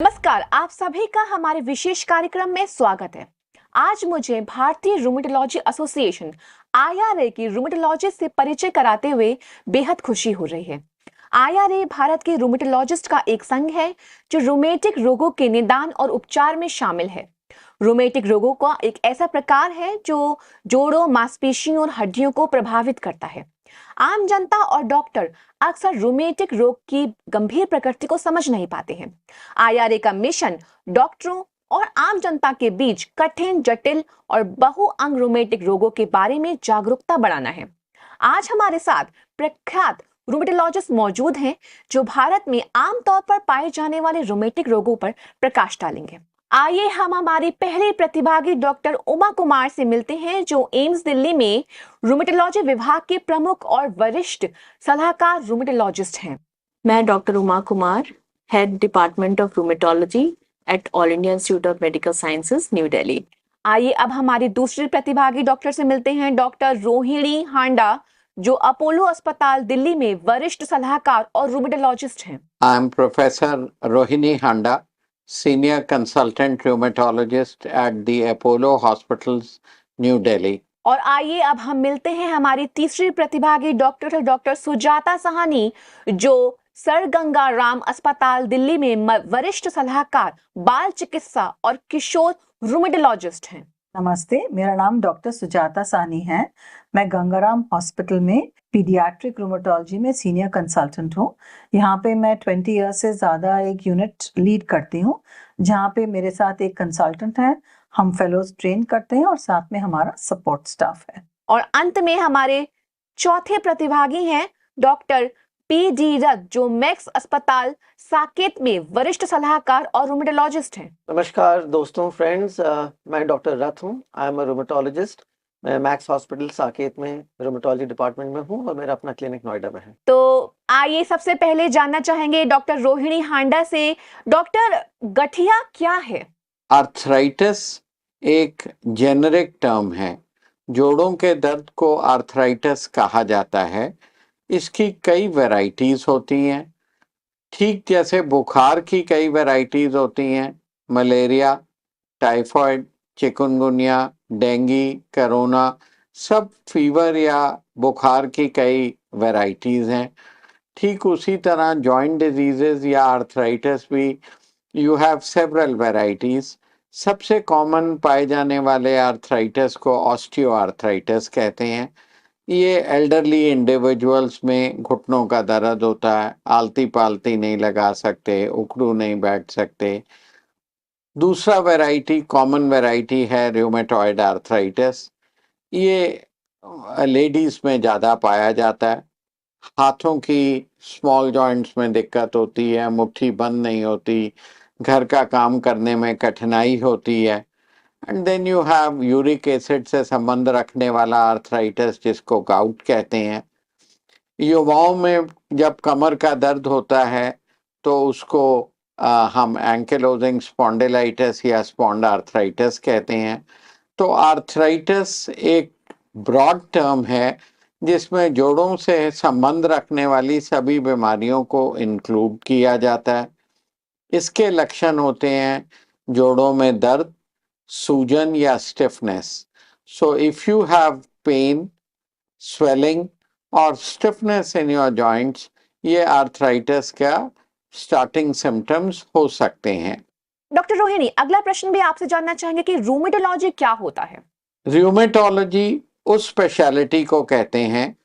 नमस्कार, आप सभी का हमारे विशेष कार्यक्रम में स्वागत है। आज मुझे भारतीय रूमेटोलॉजी एसोसिएशन IRA की रूमेटोलॉजिस्ट से परिचय कराते हुए बेहद खुशी हो रही है। IRA भारत के रूमेटोलॉजिस्ट का एक संघ है जो रूमेटिक रोगों के निदान और उपचार में शामिल है। रूमेटिक रोगों का एक ऐसा प्रकार है जो जोड़ों, मांसपेशियों और हड्डियों को प्रभावित करता है। आम जनता और डॉक्टर अक्सर रूमेटिक रोग की गंभीर प्रकृति को समझ नहीं पाते हैं। IRA का मिशन डॉक्टरों और आम जनता के बीच कठिन, जटिल और बहुअंग रूमेटिक रोगों के बारे में जागरूकता बढ़ाना है। आज हमारे साथ प्रख्यात रूमेटोलॉजिस्ट मौजूद हैं जो भारत में आमतौर पर पाए जाने वाले रूमेटिक रोगों पर प्रकाश डालेंगे। आइए हम हमारी पहली प्रतिभागी डॉक्टर उमा कुमार से मिलते हैं जो एम्स दिल्ली में रूमेटोलॉजी विभाग के प्रमुख और वरिष्ठ सलाहकार रूमेटोलॉजिस्ट हैं। मैं doctor Uma Kumar, head department of rheumatology at all India institute of medical sciences, new Delhi. आइए अब हमारी दूसरी प्रतिभागी डॉक्टर से मिलते हैं डॉक्टर रोहिणी हांडा जो अपोलो अस्पताल दिल्ली में वरिष्ठ सलाहकार और रूमेटोलॉजिस्ट हैं। I am professor Rohini Handa, senior consultant rheumatologist at the Apollo hospitals, New Delhi. और आइए अब हम मिलते हैं हमारी तीसरी प्रतिभागी डॉक्टर सुजाता साहनी जो सर गंगा राम अस्पताल दिल्ली में वरिष्ठ सलाहकार, बाल चिकित्सा और किशोर रूमेटोलॉजिस्ट हैं। नमस्ते, मेरा नाम डॉक्टर सुजाता साहनी है। मैं गंगाराम हॉस्पिटल में पीडियाट्रिक रूमेटोलॉजी में सीनियर कंसल्टेंट हूँ। यहाँ पे मैं 20 ईयर्स से ज़्यादा एक यूनिट लीड करती हूँ, जहाँ पे मेरे साथ एक कंसल्टेंट है। हम फेलोज ट्रेन करते हैं और साथ में हमारा सपोर्ट स्टाफ है। और अंत में हमारे चौथे प्रतिभागी हैं डॉक्टर PD रथ जो मैक्स अस्पताल साकेत में वरिष्ठ सलाहकार और रूमेटोलॉजिस्ट हैं। नमस्कार दोस्तों, फ्रेंड्स, मैं डॉक्टर रथ हूँ। I am a rheumatologist. मैं मैक्स हॉस्पिटल साकेत में रूमेटोलॉजी डिपार्टमेंट में हूँ और मेरा अपना क्लिनिक नोएडा में है। तो आइए सबसे पहले जानना चाहेंगे डॉक्टर रोहिणी हांडा से, डॉक्टर गठिया क्या है? आर्थराइटिस एक जेनरिक टर्म है। जोड़ों के दर्द को आर्थराइटिस कहा जाता है। इसकी कई वैरायटीज होती हैं, ठीक जैसे बुखार की कई वैरायटीज होती हैं। Malaria, typhoid, chikungunya, dengue, corona, सब फीवर या बुखार की कई वैरायटीज हैं। ठीक उसी तरह जॉइंट डिजीजेस या आर्थराइटिस भी यू हैव सेवरल वैरायटीज। सबसे कॉमन पाए जाने वाले आर्थराइटिस को ऑस्टियोआर्थराइटिस कहते हैं। ये एल्डरली इंडिविजुअल्स में घुटनों का दर्द होता है, आलती पालती नहीं लगा सकते, उखड़ू नहीं बैठ सकते। दूसरा वैरायटी, कॉमन वैरायटी है रूमेटॉइड आर्थराइटिस। ये लेडीज में ज़्यादा पाया जाता है। हाथों की स्मॉल जॉइंट्स में दिक्कत होती है, मुट्ठी बंद नहीं होती, घर का काम करने में कठिनाई होती है। And then you have uric acid से संबंध रखने वाला आर्थराइटिस जिसको गाउट कहते हैं। युवाओं में जब कमर का दर्द होता है तो उसको हम एंकिलोजिंग स्पॉन्डिलाइटिस या स्पॉन्डार्थराइटिस कहते हैं। तो आर्थराइटिस एक ब्रॉड टर्म है जिसमें जोड़ों से संबंध रखने वाली सभी बीमारियों को इंक्लूड किया जाता है। इसके लक्षण होते हैं जोड़ों में दर्द, सूजन या stiffness. So if you have pain, swelling और स्टिफनेस इन योर जॉइंट्स, ये आर्थराइटिस का स्टार्टिंग सिम्टम्स हो सकते हैं। डॉक्टर रोहिणी, अगला प्रश्न भी आपसे जानना चाहेंगे कि रूमेटोलॉजी क्या होता है? रूमेटोलॉजी उस स्पेशलिटी को कहते हैं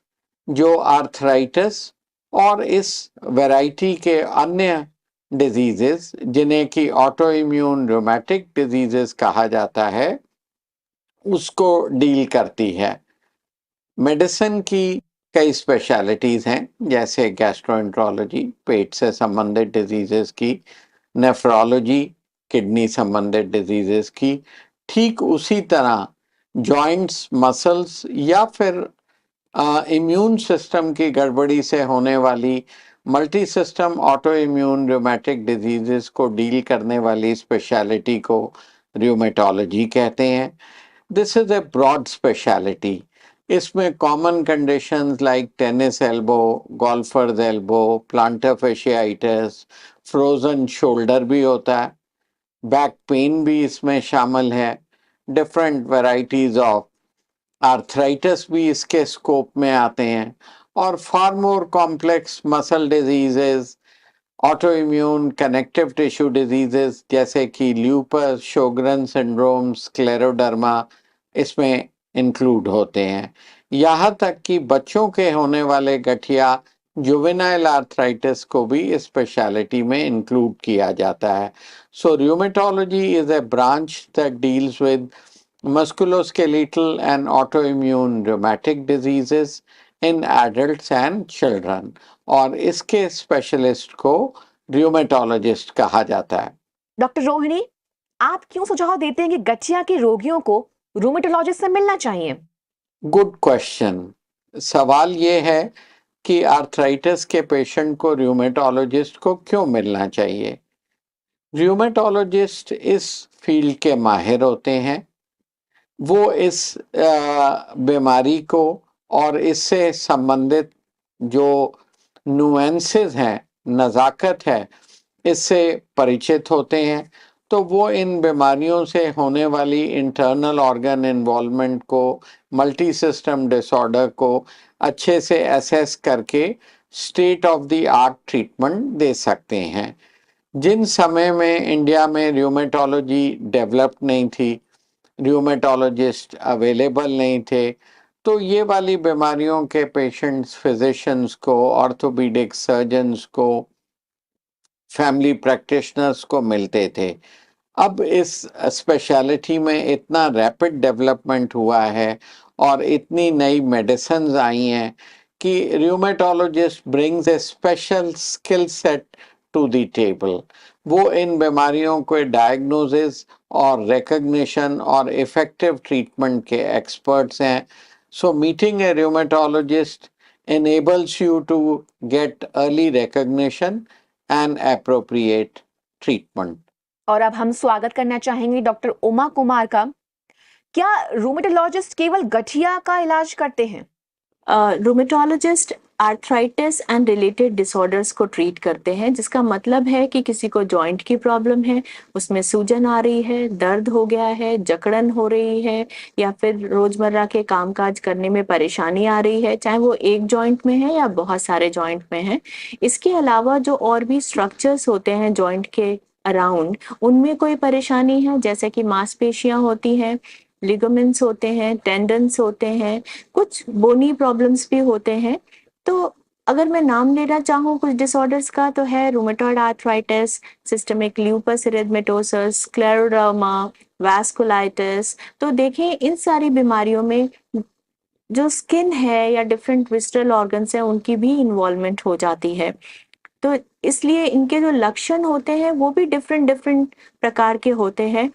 जो आर्थराइटिस और इस वैरायटी के अन्य डिजीजेस जिन्हें कि ऑटो इम्यून रूमेटिक डिजीजेस कहा जाता है उसको डील करती है। मेडिसिन की कई स्पेशलिटीज हैं, जैसे गैस्ट्रोएंट्रोलॉजी पेट से संबंधित डिजीजेस की, नेफ्रोलॉजी किडनी संबंधित डिजीजेस की। ठीक उसी तरह जॉइंट्स, मसल्स या फिर इम्यून सिस्टम की गड़बड़ी से होने वाली multi system auto immune rheumatic diseases को डील करने वाली स्पेशलिटी को रूमेटोलॉजी कहते हैं। This is a broad speciality. इसमें common conditions like tennis elbow, golfer's elbow, plantar fasciitis, frozen shoulder भी होता है, बैक पेन भी इसमें शामिल है, डिफरेंट वैरायटीज ऑफ आर्थराइटिस भी इसके स्कोप में आते हैं, और far more complex muscle diseases, auto immune connective tissue diseases जैसे कि ल्यूपस, शोगरन सिंड्रोम, स्क्लेरोडर्मा इसमें इंक्लूड होते हैं। यहाँ तक कि बच्चों के होने वाले गठिया जुवेनाइल आर्थराइटिस को भी इस स्पेशलिटी में इंक्लूड किया जाता है। सो rheumatology is a branch that deals with musculoskeletal and autoimmune rheumatic diseases in adults and children, और इसके स्पेशलिस्ट को rheumatologist कहा जाता है। डॉक्टर रोहिणी, आप क्यों सुझाव देते हैं कि गठिया के रोगियों को रूमेटोलॉजिस्ट से मिलना चाहिए? Good question. सवाल ये है कि आर्थराइटिस के पेशेंट को rheumatologist को क्यों मिलना चाहिए। rheumatologist इस फील्ड के माहिर होते हैं, वो इस बीमारी को और इससे संबंधित जो नुएंसेस हैं, नज़ाकत है, इससे परिचित होते हैं। तो वो इन बीमारियों से होने वाली इंटरनल ऑर्गन इन्वॉल्वमेंट को, मल्टी सिस्टम डिसऑर्डर को अच्छे से एसेस करके state of the art treatment दे सकते हैं। जिन समय में इंडिया में र्यूमेटोलॉजी डेवलप नहीं थी, र्यूमेटोलॉजिस्ट अवेलेबल नहीं थे, तो ये वाली बीमारियों के पेशेंट्स फिजिशियंस को, ऑर्थोपीडिक सर्जन्स को, फैमिली प्रैक्टिशनर्स को मिलते थे। अब इस स्पेशलिटी में इतना रैपिड डेवलपमेंट हुआ है और इतनी नई मेडिसिन्स आई हैं कि rheumatologist brings a special skill set to the table। वो इन बीमारियों के डायग्नोसिस और रिकग्निशन और इफेक्टिव ट्रीटमेंट के एक्सपर्ट्स हैं। So meeting a rheumatologist enables you to get early recognition and appropriate treatment। और अब हम स्वागत करना चाहेंगे डॉक्टर उमा कुमार का। क्या रूमेटोलॉजिस्ट केवल गठिया का इलाज करते हैं? Rheumatologist arthritis and related disorders को ट्रीट करते हैं, जिसका मतलब है कि किसी को जॉइंट की प्रॉब्लम है, उसमें सूजन आ रही है, दर्द हो गया है, जकड़न हो रही है, या फिर रोजमर्रा के कामकाज करने में परेशानी आ रही है, चाहे वो एक जॉइंट में है या बहुत सारे जॉइंट में है। इसके अलावा जो और भी स्ट्रक्चर्स होते हैं जॉइंट के अराउंड, उनमें कोई परेशानी है, जैसे कि मांसपेशियां होती हैं, लिगामेंट्स होते हैं, टेंडन्स होते हैं, कुछ बोनी प्रॉब्लम्स भी होते हैं। तो अगर मैं नाम लेना चाहूँ कुछ डिसऑर्डर्स का, तो है rheumatoid arthritis, systemic lupus erythematosus, scleroderma, vasculitis. तो देखें, इन सारी बीमारियों में जो स्किन है या डिफरेंट विस्ट्रल ऑर्गन्स हैं, उनकी भी इन्वॉल्वमेंट हो जाती है। तो इसलिए इनके जो लक्षण होते हैं वो भी डिफरेंट प्रकार के होते हैं।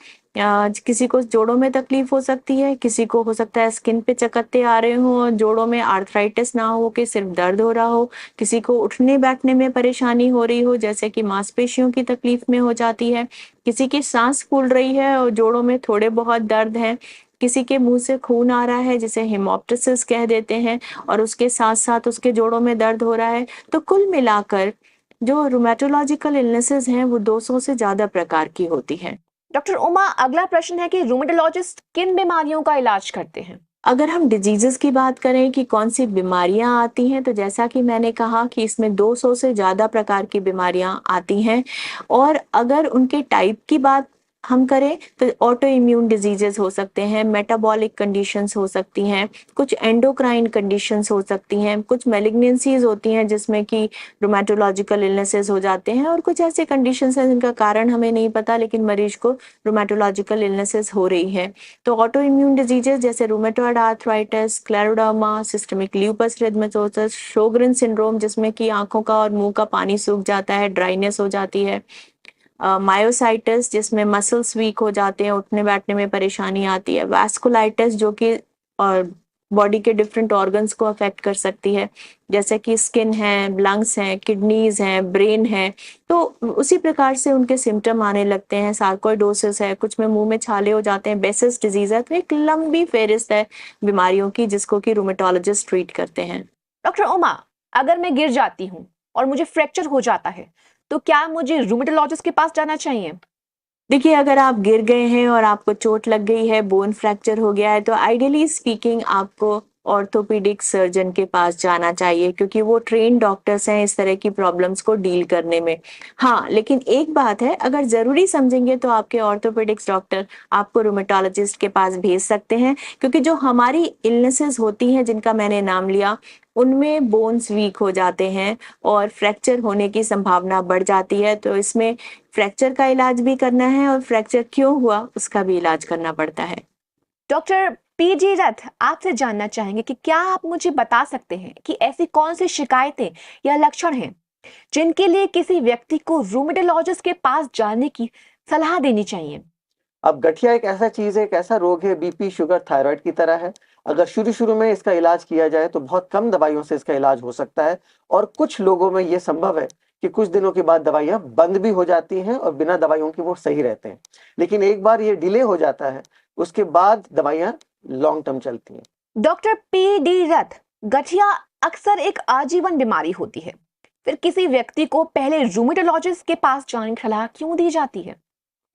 किसी को जोड़ों में तकलीफ हो सकती है, किसी को हो सकता है स्किन पे चकत्ते आ रहे हों, जोड़ों में आर्थराइटिस ना हो के सिर्फ दर्द हो रहा हो, किसी को उठने बैठने में परेशानी हो रही हो, जैसे कि मांसपेशियों की तकलीफ में हो जाती है, किसी की सांस फूल रही है और जोड़ों में थोड़े बहुत दर्द है, किसी के मुंह से खून आ रहा है जिसे हेमोप्टिसिस कह देते हैं, और उसके साथ साथ उसके जोड़ों में दर्द हो रहा है। तो कुल मिलाकर जो रूमेटोलॉजिकल इलनेसेस हैं वो 200 से ज्यादा प्रकार की होती हैं। डॉक्टर उमा, अगला प्रश्न है कि रूमेटोलॉजिस्ट किन बीमारियों का इलाज करते हैं? अगर हम डिजीजेस की बात करें कि कौन सी बीमारियां आती हैं, तो जैसा कि मैंने कहा कि इसमें 200 से ज्यादा प्रकार की बीमारियां आती हैं, और अगर उनके टाइप की बात हम करें तो ऑटो इम्यून डिजीजेस हो सकते हैं, मेटाबॉलिक कंडीशंस हो सकती हैं, कुछ एंडोक्राइन कंडीशंस हो सकती हैं, कुछ मैलिग्नेंसीज होती हैं जिसमें कि रूमेटोलॉजिकल इलनेसेस हो जाते हैं, और कुछ ऐसे कंडीशंस हैं जिनका कारण हमें नहीं पता लेकिन मरीज को रूमेटोलॉजिकल इलनेसेस हो रही है। तो ऑटो इम्यून डिजीजेस जैसे rheumatoid arthritis, scleroderma, systemic lupus erythematosus, Sjogren syndrome जिसमें कि आंखों का और मुंह का पानी सूख जाता है, ड्राइनेस हो जाती है, मायोसाइटिस जिसमें मसल्स वीक हो जाते हैं, उठने बैठने में परेशानी आती है, वास्कुलाइटिस जो कि बॉडी के डिफरेंट ऑर्गन्स को अफेक्ट कर सकती है, जैसे कि स्किन है, लंग्स हैं, किडनीज हैं, ब्रेन है। तो उसी प्रकार से उनके सिम्टम आने लगते हैं। सार्कोइडोसिस है, कुछ में मुंह में छाले हो जाते हैं, बेसिस डिजीज है। तो एक लंबी फेहरिस्त है बीमारियों की जिसको कि रूमेटोलॉजिस्ट ट्रीट करते हैं। डॉक्टर उमा, अगर मैं गिर जाती हूँ और मुझे फ्रैक्चर हो जाता है तो क्या मुझे रूमेटोलॉजिस्ट के पास जाना चाहिए? देखिए, अगर आप गिर गए हैं और आपको चोट लग गई है, बोन फ्रैक्चर हो गया है, तो आइडियली स्पीकिंग आपको ऑर्थोपेडिक सर्जन के पास जाना चाहिए, क्योंकि वो ट्रेन्ड डॉक्टर्स हैं इस तरह की प्रॉब्लम्स को डील करने में। हाँ, लेकिन एक बात है, अगर ज़रूरी समझेंगे तो आपके ऑर्थोपेडिक्स डॉक्टर आपको रूमेटोलॉजिस्ट के पास भेज सकते हैं, क्योंकि जो हमारी इलनेसेस होती हैं जिनका मैंने नाम लिया, उनमें बोन्स वीक हो जाते हैं और फ्रैक्चर होने की संभावना बढ़ जाती है। तो इसमें फ्रैक्चर का इलाज भी करना है और फ्रैक्चर क्यों हुआ उसका भी इलाज करना पड़ता है। डॉक्टर पीजी रथ, आपसे जानना चाहेंगे कि क्या आप मुझे बता सकते हैं कि ऐसी कौन सी शिकायतें या लक्षण हैं जिनके लिए किसी व्यक्ति को रूमेटोलॉजिस्ट के पास जाने की सलाह देनी चाहिए? अब गठिया एक ऐसा चीज है, एक ऐसा रोग है, बीपी, शुगर, थायराइड की तरह है। अगर शुरू में इसका इलाज किया जाए तो बहुत कम दवाइयों से इसका इलाज हो सकता है, और कुछ लोगों में ये संभव है कि कुछ दिनों के बाद दवाइयां बंद भी हो जाती हैं और बिना दवाइयों के वो सही रहते हैं। लेकिन एक बार ये डिले हो जाता है, उसके बाद दवाइयां लॉन्ग टर्म चलती हैं। डॉक्टर पी डी रथ, गठिया अक्सर एक आजीवन बीमारी होती है, फिर किसी व्यक्ति को पहले रूमेटोलॉजिस्ट के पास जाने की सलाह क्यों दी जाती है?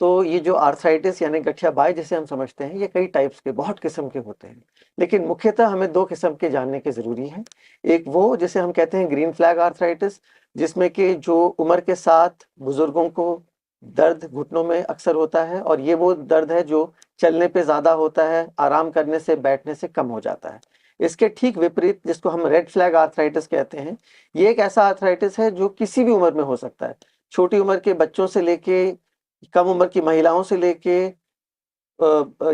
तो ये जो आर्थराइटिस यानी गठिया बाय जिसे हम समझते हैं, ये कई टाइप्स के, बहुत किस्म के होते हैं, लेकिन मुख्यतः हमें दो किस्म के जानने की जरूरी है। एक वो जिसे हम कहते हैं ग्रीन फ्लैग आर्थराइटिस, जिसमें कि जो उम्र के साथ बुजुर्गों को दर्द घुटनों में अक्सर होता है, और ये वो दर्द है जो चलने पे ज्यादा होता है, आराम करने से, बैठने से कम हो जाता है। इसके ठीक विपरीत जिसको हम रेड फ्लैग आर्थराइटिस कहते हैं, ये एक ऐसा आर्थराइटिस है जो किसी भी उम्र में हो सकता है। छोटी उम्र के बच्चों से लेके, कम उम्र की महिलाओं से लेके,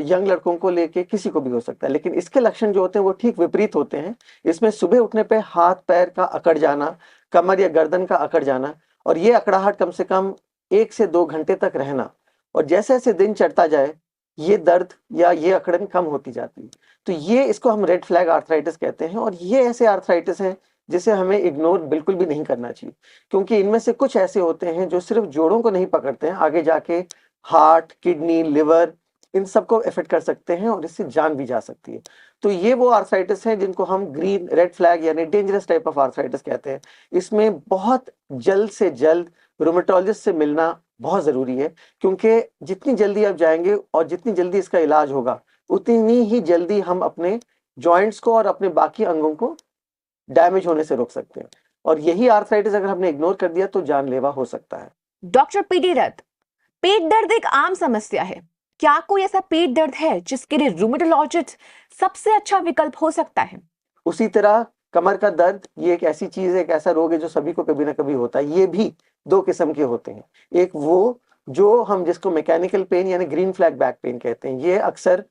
यंग लड़कों को लेके किसी को भी हो सकता है। लेकिन इसके लक्षण जो होते हैं वो ठीक विपरीत होते हैं। इसमें सुबह उठने पे हाथ पैर का अकड़ जाना, कमर या गर्दन का अकड़ जाना, और ये अकड़ाहट कम से कम 1 से 2 घंटे तक रहना, और जैसे जैसे दिन चढ़ता जाए ये दर्द या ये अकड़न कम होती जाती है। तो ये, इसको हम रेड फ्लैग आर्थराइटिस कहते हैं, और ये ऐसे आर्थराइटिस हैं जिसे हमें इग्नोर बिल्कुल भी नहीं करना चाहिए, क्योंकि इनमें से कुछ ऐसे होते हैं जो सिर्फ जोड़ों को नहीं पकड़ते हैं, आगे जाके हार्ट, किडनी, लिवर, इन सबको इफेक्ट कर सकते हैं और इससे जान भी जा सकती है। तो ये वो आर्थराइटिस हैं जिनको हम ग्रीन रेड फ्लैग यानी डेंजरस टाइप ऑफ आर्थराइटिस कहते हैं। इसमें बहुत जल्द से जल्द रूमेटोलॉजिस्ट से मिलना बहुत जरूरी है, क्योंकि जितनी जल्दी आप जाएंगे और जितनी जल्दी इसका इलाज होगा, उतनी ही जल्दी हम अपने जॉइंट्स को और अपने बाकी अंगों को डैमेज होने से रोक सकते हैं। और यही आर्थराइटिस अगर हमने इग्नोर कर दिया तो जानलेवा हो सकता है। डॉक्टर पी डी रथ, पेट दर्द एक आम समस्या है, क्या कोई ऐसा पेट दर्द है जिसके लिए रूमेटोलॉजिस्ट सबसे अच्छा विकल्प हो सकता है? उसी तरह कमर का दर्द, ये एक ऐसी चीज है, एक ऐसा रोग है जो सभी को कभी ना कभी होता है। ये भी 2 किस्म के होते हैं। एक वो जो हम जिसको मैकेनिकल पेन यानी ग्रीन फ्लैग बैक पेन कहते हैं, ये अक्सर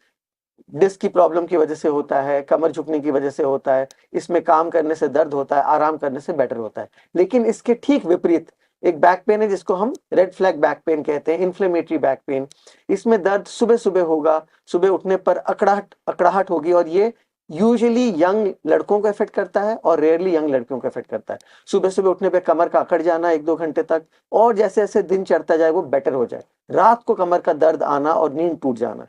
डिस्क की प्रॉब्लम की वजह से होता है, कमर झुकने की वजह से होता है, इसमें काम करने से दर्द होता है, आराम करने से बेटर होता है। लेकिन इसके ठीक विपरीत एक बैक पेन है जिसको हम रेड फ्लैग बैक पेन कहते हैं, इन्फ्लेमेटरी बैक पेन। इसमें दर्द सुबह सुबह होगा, सुबह उठने पर अकड़ाहट होगी, और ये यूजुअली यंग लड़कों को इफेक्ट करता है और रेयरली यंग लड़कियों को इफेक्ट करता है। सुबह सुबह उठने पे कमर का अकड़ जाना 1-2 घंटे तक, और जैसे जैसे दिन चढ़ता जाए वो बेटर हो जाए, रात को कमर का दर्द आना और नींद टूट जाना।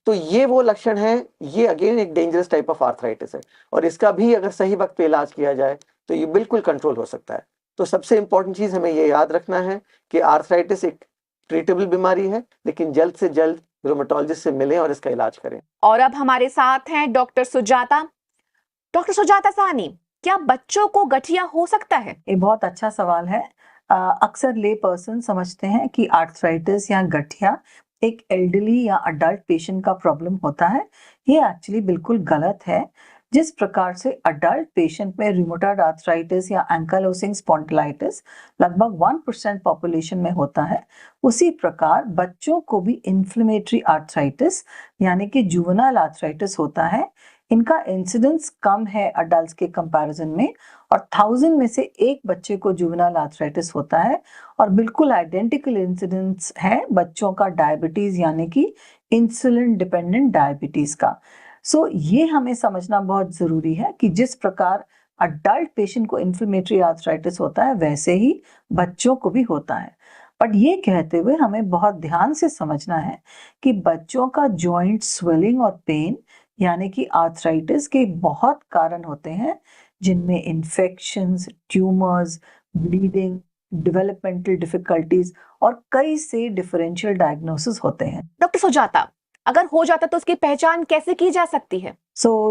तो ये वो लक्षण है। ये अगेन एक डेंजरस टाइप ऑफ आर्थराइटिस है, और इसका भी अगर सही वक्त पे इलाज किया जाए तो ये बिल्कुल कंट्रोल हो सकता है। तो सबसे इंपॉर्टेंट चीज हमें ये याद रखना है कि आर्थराइटिस एक ट्रीटेबल बीमारी है, लेकिन जल्द से जल्द रूमेटोलॉजिस्ट से मिलें और इसका इलाज करें। और अब हमारे साथ हैं डॉक्टर सुजाता। डॉक्टर सुजाता साहनी, क्या बच्चों को गठिया हो सकता है? ये बहुत अच्छा सवाल है। अक्सर ले पर्सन समझते हैं कि आर्थराइटिस या गठिया एक एल्डरली या अडल्ट पेशेंट का प्रॉब्लम होता है। ये एक्चुअली बिल्कुल गलत है। जिस प्रकार से अडल्ट पेशेंट में रूमेटॉइड आर्थराइटिस या एंकाइलोसिंग स्पॉन्डिलाइटिस लगभग 1% पॉपुलेशन में होता है, उसी प्रकार बच्चों को भी इन्फ्लेमेटरी आर्थराइटिस यानी कि जुवेनाइल आर्थराइटिस होता है। इनका इंसिडेंस कम है अडल्ट्स के कंपैरिजन में, और 1000 में से एक बच्चे को जुवेनाइल आर्थराइटिस होता है। और बिल्कुल आइडेंटिकल इंसिडेंस है बच्चों का डायबिटीज यानी कि इंसुलिन डिपेंडेंट डायबिटीज का। सो ये हमें समझना बहुत जरूरी है कि जिस प्रकार अडल्ट पेशेंट को इन्फ्लेमेटरी आर्थराइटिस होता है, वैसे ही बच्चों को भी होता है। बट ये कहते हुए हमें बहुत ध्यान से समझना है कि बच्चों का जॉइंट स्वेलिंग और पेन यानी कि आर्थराइटिस के बहुत कारण होते हैं, जिनमें infections, tumours, bleeding, developmental difficulties और कई से डिफरेंशियल डायग्नोसिस होते हैं। डॉक्टर सुजाता, अगर हो जाता तो उसकी पहचान कैसे की जा सकती है?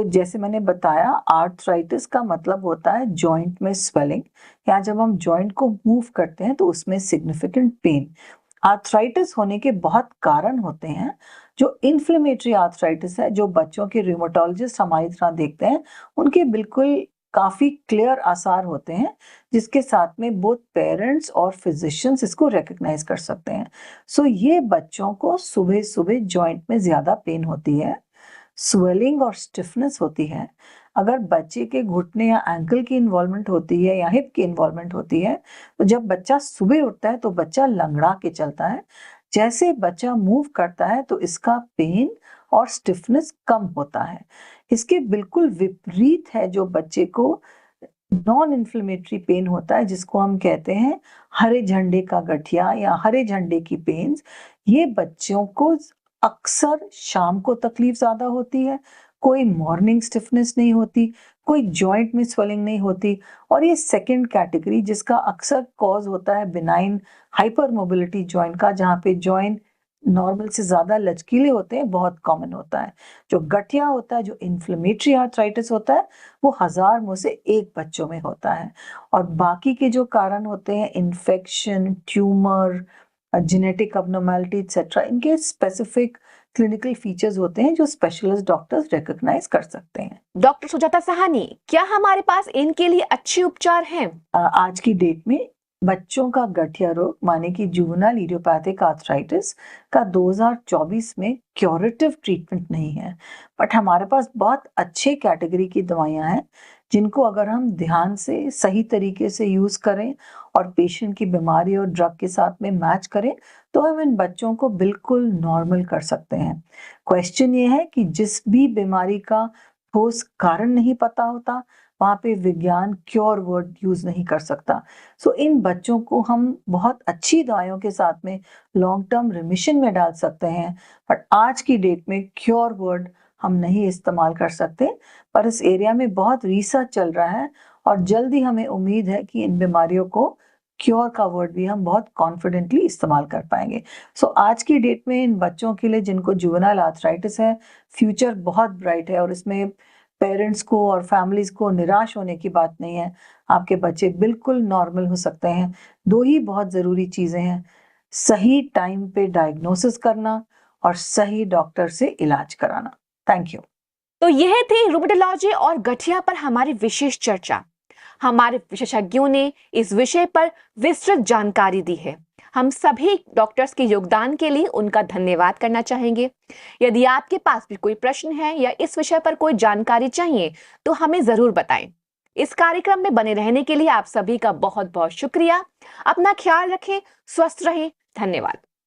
जैसे मैंने बताया, आर्थराइटिस का मतलब होता है जॉइंट में स्वेलिंग, या जब हम जॉइंट को मूव करते हैं तो उसमें सिग्निफिकेंट पेन। आर्थराइटिस होने के बहुत कारण होते हैं। जो इन्फ्लेमेटरी आर्थराइटिस है, जो बच्चों के रिउमेटोलॉजिस्ट हमारी तरह देखते हैं, उनके बिल्कुल काफी क्लियर आसार होते हैं, जिसके साथ में बोथ पेरेंट्स और फिजिशियंस इसको रिकग्नाइज कर सकते हैं। ये बच्चों को सुबह सुबह जॉइंट में ज्यादा पेन होती है, स्वेलिंग और स्टिफनेस होती है। अगर बच्चे के घुटने या एंकल की इन्वॉल्वमेंट होती है या हिप की इन्वॉल्वमेंट होती है, तो जब बच्चा सुबह उठता है तो बच्चा लंगड़ा के चलता है। जैसे बच्चा मूव करता है तो इसका पेन और स्टिफनेस कम होता है। इसके बिल्कुल विपरीत है जो बच्चे को नॉन इन्फ्लेमेटरी पेन होता है, जिसको हम कहते हैं हरे झंडे का गठिया या हरे झंडे की पेन्स। ये बच्चों को अक्सर शाम को तकलीफ ज्यादा होती है, कोई मॉर्निंग स्टिफनेस नहीं होती, कोई जॉइंट में स्वेलिंग नहीं होती। और ये सेकंड कैटेगरी, जिसका अक्सर कॉज होता है बिनाइन हाइपर मोबिलिटी जॉइंट का, जहाँ पे जॉइंट नॉर्मल से ज्यादा लचकीले होते हैं, बहुत कॉमन होता है। जो गठिया होता है, जो इन्फ्लेमेटरी आर्थराइटिस होता है, वो 1000 में से 1 बच्चों में होता है। और बाकी के जो कारण होते हैं, इन्फेक्शन, ट्यूमर, जेनेटिक अबनॉर्मैलिटी एक्सेट्रा, इनके स्पेसिफिक क्लिनिकल फीचर्स होते हैं जो स्पेशलिस्ट डॉक्टर्स रिकॉग्नाइज कर सकते हैं। डॉक्टर सुजाता साहनी, क्या हमारे पास इनके लिए अच्छे उपचार हैं? आज की डेट में बच्चों का गठिया रोग माने कि जुवेनाइल इडियोपैथिक आर्थराइटिस का 2024 में क्यूरेटिव ट्रीटमेंट नहीं है, बट हमारे पास बहुत अच्छे कैटेगरी की दवाइयां हैं, जिनको अगर हम ध्यान से सही तरीके से यूज करें और पेशेंट की बीमारी और ड्रग के साथ में मैच करें, तो हम इन बच्चों को बिल्कुल नॉर्मल कर सकते हैं। क्वेश्चन ये है कि जिस भी बीमारी का ठोस कारण नहीं पता होता, वहां पे विज्ञान क्योर वर्ड यूज नहीं कर सकता। इन बच्चों को हम बहुत अच्छी दवाइयों के साथ में लॉन्ग टर्म रिमिशन में डाल सकते हैं, बट आज की डेट में क्योर वर्ड हम नहीं इस्तेमाल कर सकते। पर इस एरिया में बहुत रिसर्च चल रहा है और जल्दी हमें उम्मीद है कि इन बीमारियों को क्योर का वर्ड भी हम बहुत कॉन्फिडेंटली इस्तेमाल कर पाएंगे। आज की डेट में इन बच्चों के लिए जिनको जुवेनाइल आर्थराइटिस है, फ्यूचर बहुत ब्राइट है और इसमें पेरेंट्स को और फैमिलीज को निराश होने की बात नहीं है। आपके बच्चे बिल्कुल नॉर्मल हो सकते हैं। 2 ही बहुत जरूरी चीजें हैं, सही टाइम पे डायग्नोसिस करना और सही डॉक्टर से इलाज कराना। Thank you. तो यह थी रूमेटोलॉजी और गठिया पर हमारी विशेष चर्चा। हमारे विशेषज्ञों ने इस विषय पर विस्तृत जानकारी दी है। हम सभी डॉक्टर्स के योगदान के लिए उनका धन्यवाद करना चाहेंगे। यदि आपके पास भी कोई प्रश्न है या इस विषय पर कोई जानकारी चाहिए तो हमें जरूर बताएं। इस कार्यक्रम में बने रहने के लिए आप सभी का बहुत बहुत शुक्रिया। अपना ख्याल रखें, स्वस्थ रहें। धन्यवाद।